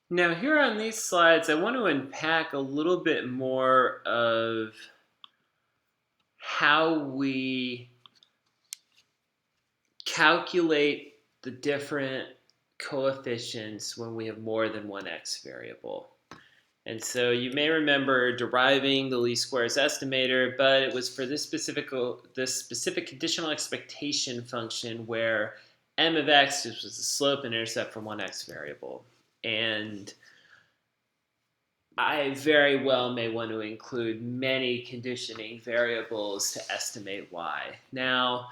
Now, here on these slides, I want to unpack a little bit more of how we calculate the different coefficients when we have more than one x variable. And so you may remember deriving the least squares estimator, but it was for this specific conditional expectation function where m of x was the slope and intercept from one x variable. And I very well may want to include many conditioning variables to estimate y. Now,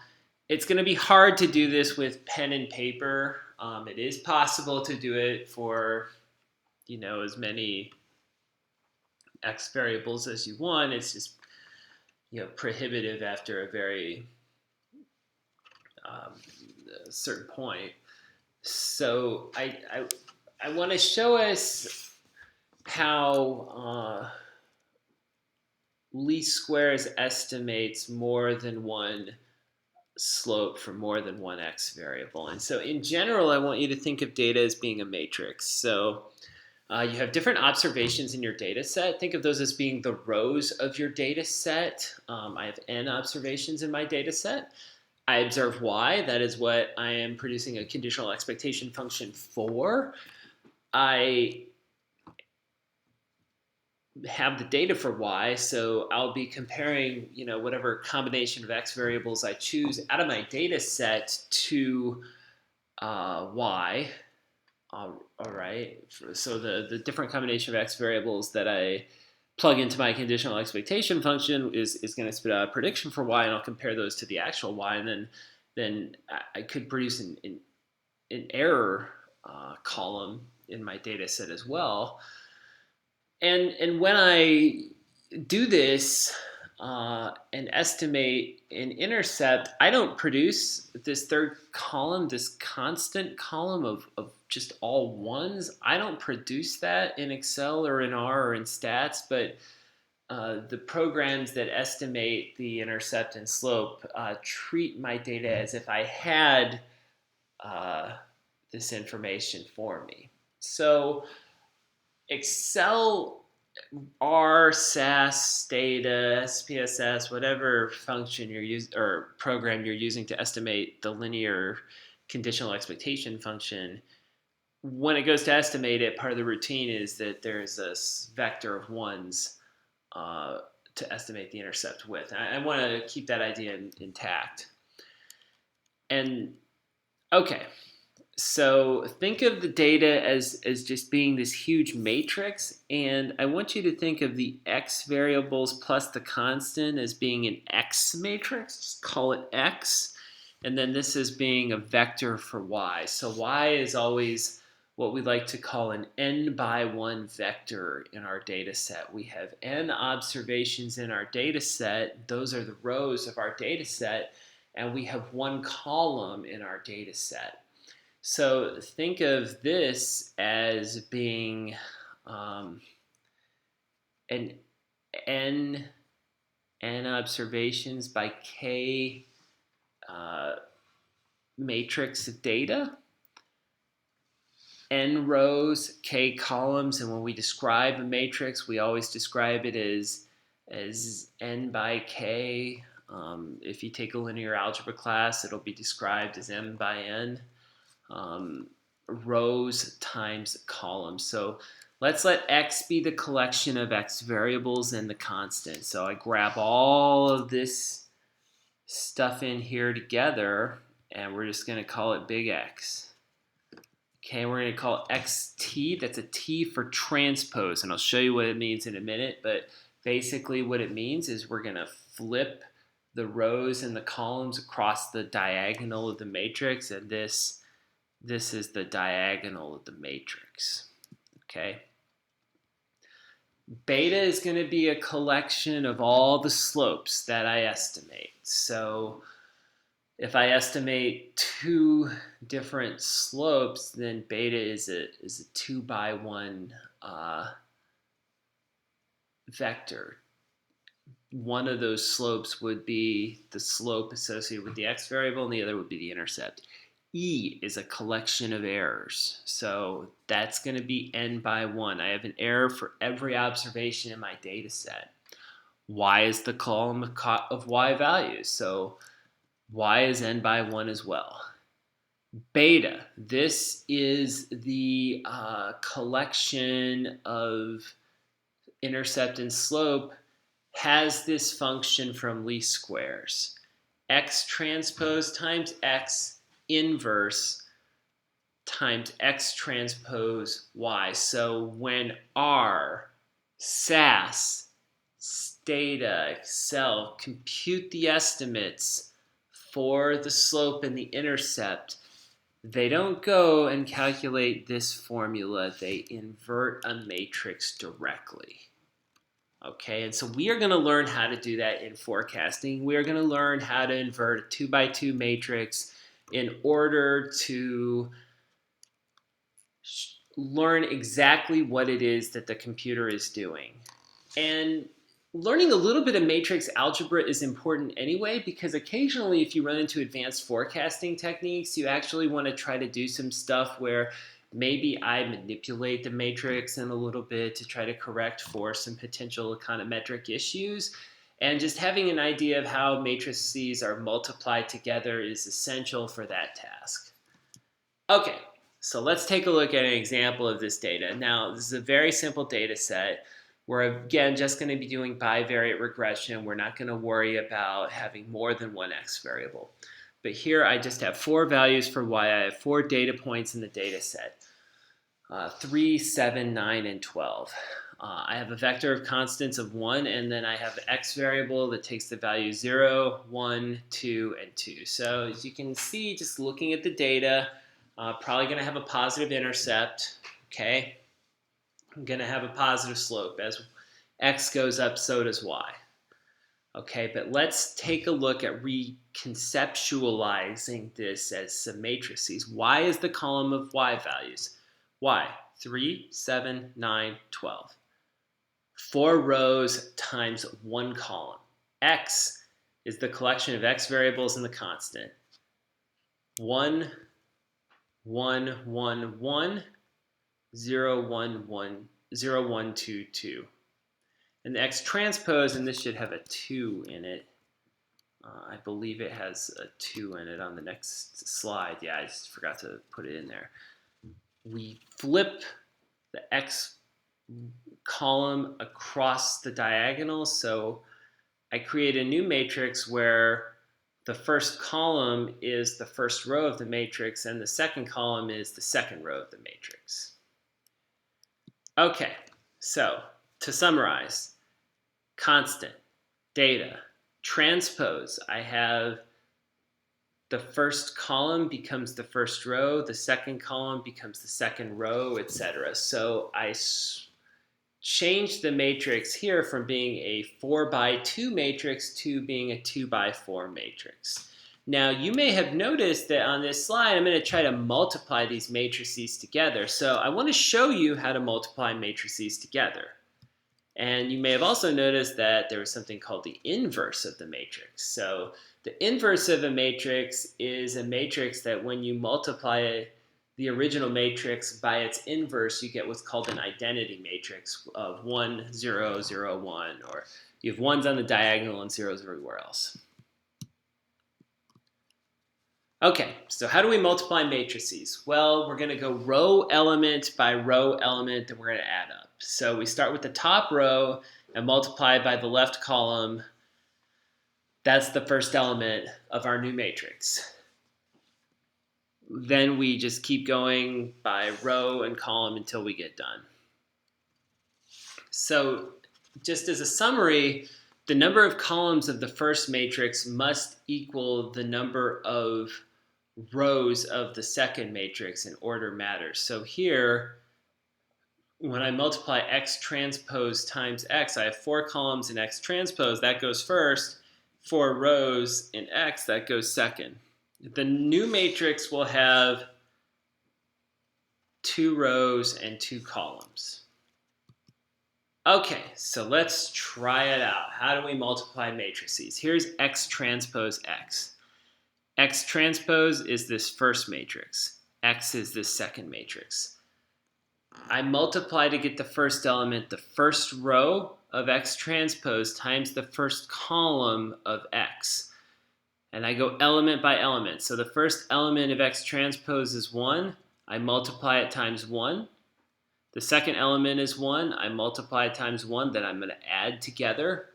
it's going to be hard to do this with pen and paper. It is possible to do it for, as many x variables as you want. It's just, prohibitive after a very um, certain point. So I want to show us how least squares estimates more than one slope for more than one x variable. And so in general, I want you to think of data as being a matrix. So you have different observations in your data set. Think of those as being the rows of your data set. I have n observations in my data set. I observe y. That is what I am producing a conditional expectation function for. I have the data for y, so I'll be comparing, whatever combination of x variables I choose out of my data set to y. All right. So the different combination of x variables that I plug into my conditional expectation function is going to spit out a prediction for y, and I'll compare those to the actual y, and then I could produce an error column in my data set as well. And when I do this and estimate an intercept, I don't produce this third column, this constant column of just all ones. I don't produce that in Excel or in R or in stats, but the programs that estimate the intercept and slope treat my data as if I had uh, this information for me. So Excel, R, SAS, Stata, SPSS, whatever function you're using or program you're using to estimate the linear conditional expectation function, when it goes to estimate it, part of the routine is that there's this vector of ones uh, to estimate the intercept with. And I want to keep that idea intact. And okay, so think of the data as just being this huge matrix, and I want you to think of the x variables plus the constant as being an x matrix. Just call it x. And then this is being a vector for y. So y is always what we like to call an n by 1 vector in our data set. We have n observations in our data set. Those are the rows of our data set. And we have one column in our data set. So think of this as being an n observations by k matrix of data, n rows, k columns, and when we describe a matrix, we always describe it as n by k. If you take a linear algebra class, it'll be described as m by n. Rows times columns. So let's let x be the collection of x variables and the constant. So I grab all of this stuff in here together, and we're just going to call it big X. Okay, we're going to call it xt. That's a t for transpose, and I'll show you what it means in a minute. But basically what it means is we're going to flip the rows and the columns across the diagonal of the matrix, and this is the diagonal of the matrix. Okay. Beta is going to be a collection of all the slopes that I estimate. So if I estimate two different slopes, then beta is a 2 by 1 vector. One of those slopes would be the slope associated with the x variable, and the other would be the intercept. E is a collection of errors. So that's going to be n by 1. I have an error for every observation in my data set. Y is the column of y values. So y is n by 1 as well. Beta, this is the collection of intercept and slope, has this function from least squares. X transpose times X inverse times X transpose Y. So when R, SAS, Stata, Excel compute the estimates for the slope and the intercept, they don't go and calculate this formula. They invert a matrix directly. Okay, and so we are going to learn how to do that in forecasting. We are going to learn how to invert a 2 by 2 matrix in order to learn exactly what it is that the computer is doing. And learning a little bit of matrix algebra is important anyway, because occasionally if you run into advanced forecasting techniques, you actually want to try to do some stuff where maybe I manipulate the matrix in a little bit to try to correct for some potential econometric issues. And just having an idea of how matrices are multiplied together is essential for that task. Okay, so let's take a look at an example of this data. Now, this is a very simple data set. We're, again, just going to be doing bivariate regression. We're not going to worry about having more than one x variable. But here I just have 4 values for y. I have 4 data points in the data set, 3, 7, 9, and 12. I have a vector of constants of 1, and then I have an x variable that takes the value 0, 1, 2, and 2. So as you can see, just looking at the data, probably going to have a positive intercept, okay? I'm going to have a positive slope. As x goes up, so does y. Okay, but let's take a look at reconceptualizing this as some matrices. Y is the column of y values. Y, 3, 7, 9, 12. 4 rows times 1 column. X is the collection of x variables and the constant. 1, 1, 1, 1, 0, 1, 1, 0, 1, 2, 2. And the X transpose, and this should have a 2 in it. I believe it has a 2 in it on the next slide. Yeah, I just forgot to put it in there. We flip the X column across the diagonal. So I create a new matrix where the first column is the first row of the matrix and the second column is the second row of the matrix. Okay, so to summarize, constant, data, transpose. I have the first column becomes the first row, the second column becomes the second row, etc. So I changed the matrix here from being a 4 by 2 matrix to being a 2 by 4 matrix. Now, you may have noticed that on this slide, I'm going to try to multiply these matrices together. So I want to show you how to multiply matrices together. And you may have also noticed that there was something called the inverse of the matrix. So the inverse of a matrix is a matrix that when you multiply the original matrix by its inverse, you get what's called an identity matrix of 1, 0, 0, 1, or you have 1s on the diagonal and 0s everywhere else. Okay, so how do we multiply matrices? Well, we're going to go row element by row element, and we're going to add up. So we start with the top row and multiply by the left column. That's the first element of our new matrix. Then we just keep going by row and column until we get done. So just as a summary, the number of columns of the first matrix must equal the number of rows of the second matrix, and order matters. So here, when I multiply X transpose times X, I have 4 columns in X transpose, that goes first, 4 rows in X, that goes second. The new matrix will have 2 rows and 2 columns. Okay, so let's try it out. How do we multiply matrices? Here's X transpose X. X transpose is this first matrix. X is this second matrix. I multiply to get the first element, the first row of X transpose times the first column of X. And I go element by element. So the first element of X transpose is 1. I multiply it times 1. The second element is 1. I multiply it times 1. Then I'm going to add together.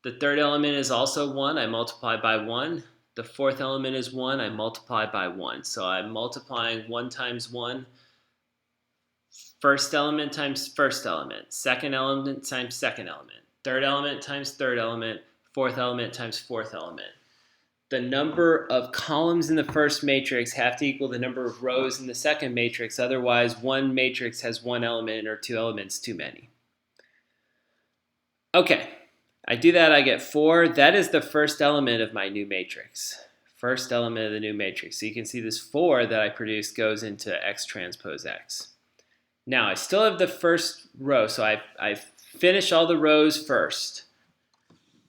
The third element is also 1. I multiply by 1. The fourth element is 1. I multiply by 1. So I'm multiplying 1 times 1. First element times first element. Second element times second element. Third element times third element. Fourth element times fourth element. The number of columns in the first matrix have to equal the number of rows in the second matrix. Otherwise, one matrix has one element or two elements too many. Okay, I do that, I get 4. That is the first element of my new matrix. First element of the new matrix. So you can see this 4 that I produced goes into X transpose X. Now, I still have the first row, so I finish all the rows first.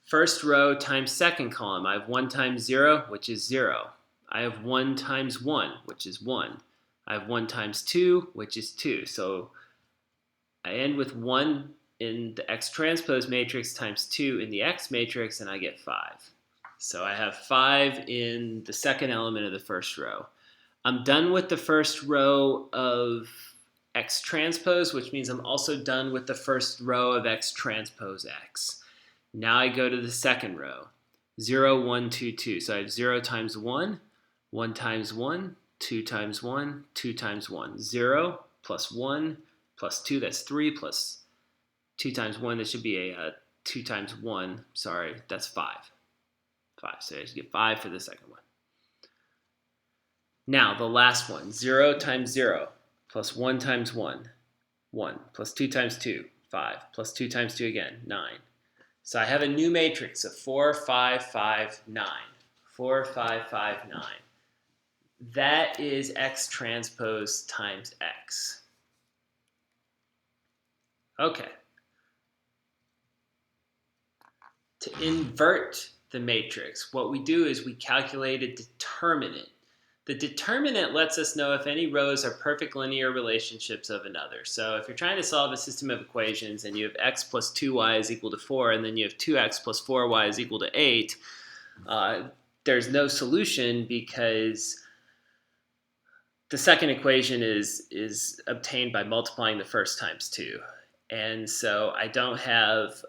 First row times second column. I have 1 times 0, which is 0. I have 1 times 1, which is 1. I have 1 times 2, which is 2. So I end with 1 in the X transpose matrix times 2 in the X matrix, and I get 5. So I have 5 in the second element of the first row. I'm done with the first row of X transpose, which means I'm also done with the first row of X transpose X. Now I go to the second row, 0, 1, 2, 2. So I have 0 times 1, 1 times 1, 2 times 1, 2 times 1. 0 plus 1 plus 2, that's 3, plus 2 times 1, that should be a 2 times 1, sorry, that's 5. 5, so I should get 5 for the second one. Now the last one, 0 times 0 plus 1 times 1, 1, plus 2 times 2, 5, plus 2 times 2 again, 9. So I have a new matrix of 4, 5, 5, 9. 4, 5, 5, 9. That is X transpose times X. Okay. To invert the matrix, what we do is we calculate a determinant. The determinant lets us know if any rows are perfect linear relationships of another. So if you're trying to solve a system of equations and you have x plus 2y is equal to 4, and then you have 2x plus 4y is equal to 8, there's no solution because the second equation is obtained by multiplying the first times 2. And so I don't have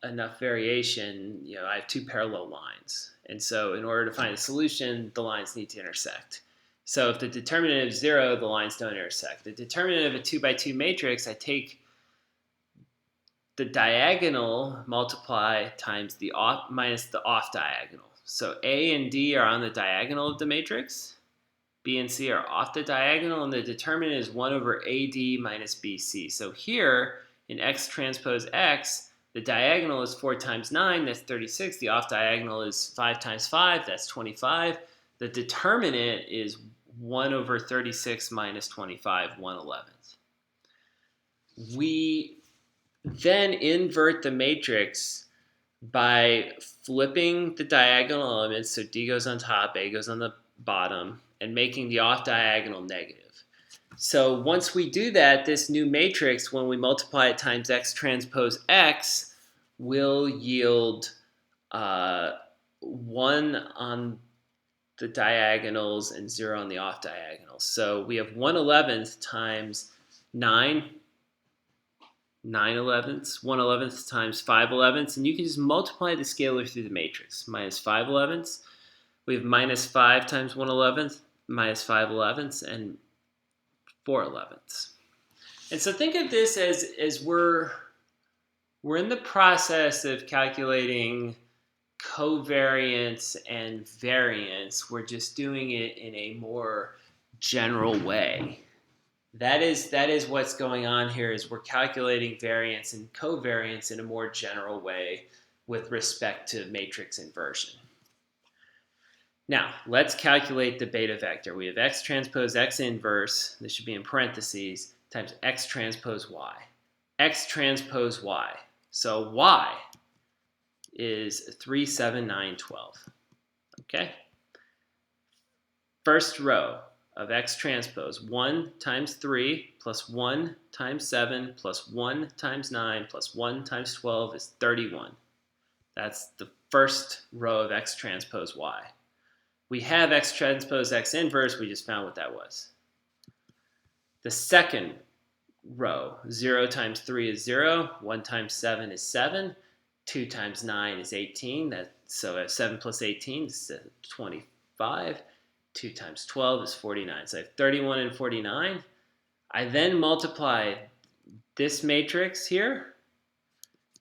enough variation. I have 2 parallel lines. And so in order to find a solution, the lines need to intersect. So if the determinant is 0, the lines don't intersect. The determinant of a 2 by 2 matrix, I take the diagonal, multiply times the off minus the off diagonal. So A and D are on the diagonal of the matrix. B and C are off the diagonal, and the determinant is 1 over AD minus BC. So here, in X transpose X, the diagonal is 4 times 9, that's 36. The off diagonal is 5 times 5, that's 25. The determinant is 1 over 36 minus 25, 1/11. We then invert the matrix by flipping the diagonal elements, so D goes on top, A goes on the bottom, and making the off diagonal negative. So once we do that, this new matrix, when we multiply it times X transpose X, will yield 1 on the diagonals and 0 on the off diagonals. So we have 1/11 times 9, 9/11, 1/11 times 5/11, and you can just multiply the scalar through the matrix. Minus 5/11, we have minus 5 times 1/11, minus 5/11, and 4/11. And so think of this as we're in the process of calculating covariance and variance. We're just doing it in a more general way. That is what's going on here, is we're calculating variance and covariance in a more general way with respect to matrix inversion. Now, let's calculate the beta vector. We have X transpose X inverse, this should be in parentheses, times X transpose Y. X transpose Y. So Y is 3, 7, 9, 12. Okay? first row of X transpose, 1 times 3 plus 1 times 7 plus 1 times 9 plus 1 times 12 is 31. That's the first row of X transpose Y. We have X transpose X inverse. We just found what that was. The second row, 0 times 3 is 0, 1 times 7 is 7, 2 times 9 is 18. So 7 plus 18 is 25. 2 times 12 is 49. So I have 31 and 49. I then multiply this matrix here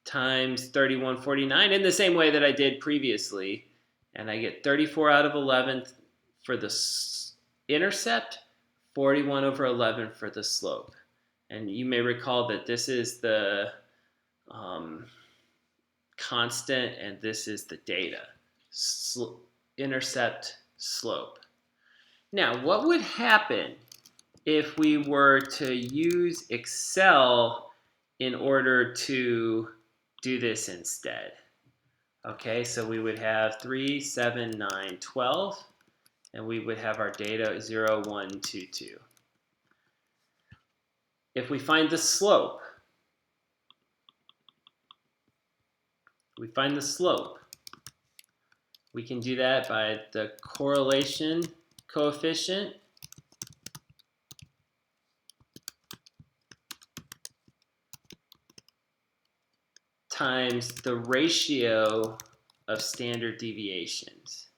times 31, 49 in the same way that I did previously. And I get 34 out of 11 for the intercept, 41 over 11 for the slope. And you may recall that this is the constant and this is the data. Intercept, slope. Now, what would happen if we were to use Excel in order to do this instead? Okay, so we would have 3, 7, 9, 12, and we would have our data 0, 1, 2, 2. If we find the slope, we can do that by the correlation coefficient times the ratio of standard deviations.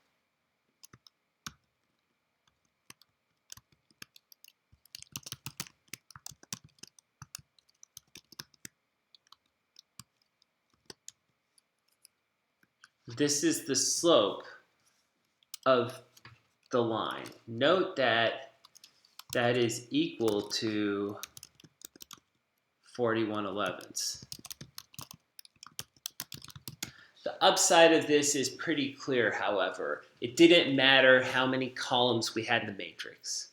This is the slope of the line. Note that that is equal to 41/11. The upside of this is pretty clear, however. It didn't matter how many columns we had in the matrix.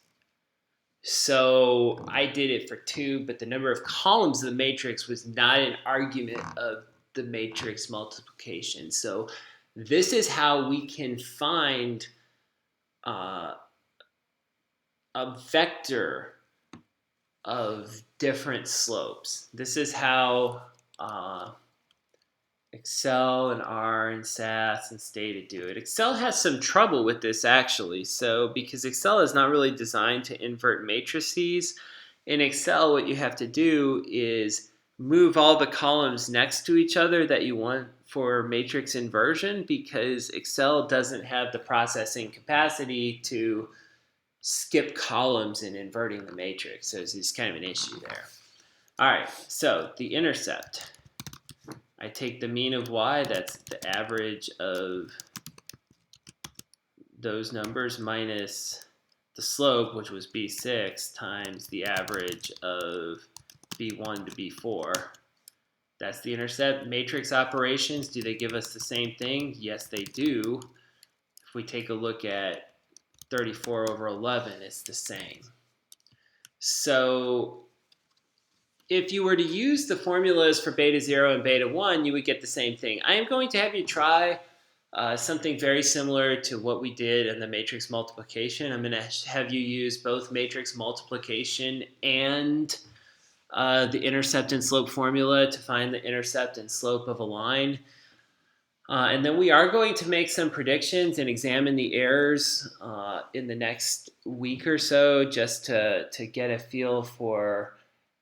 So I did it for 2, but the number of columns of the matrix was not an argument of the matrix multiplication. So this is how we can find a vector of different slopes. This is how Excel and R and SAS and Stata do it. Excel has some trouble with this actually. So because Excel is not really designed to invert matrices, in Excel what you have to do is move all the columns next to each other that you want for matrix inversion, because Excel doesn't have the processing capacity to skip columns in inverting the matrix. So it's kind of an issue there. All right, so the intercept. I take the mean of y, that's the average of those numbers, minus the slope, which was B6, times the average of B1 to B4. That's the intercept. Matrix operations, do they give us the same thing? Yes, they do. If we take a look at 34 over 11, it's the same. So if you were to use the formulas for beta 0 and beta 1, you would get the same thing. I am going to have you try something very similar to what we did in the matrix multiplication. I'm going to have you use both matrix multiplication and the intercept and slope formula to find the intercept and slope of a line. And then we are going to make some predictions and examine the errors in the next week or so, just to get a feel for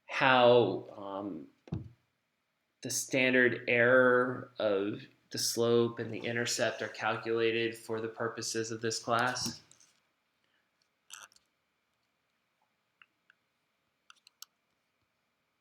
how the standard error of the slope and the intercept are calculated for the purposes of this class.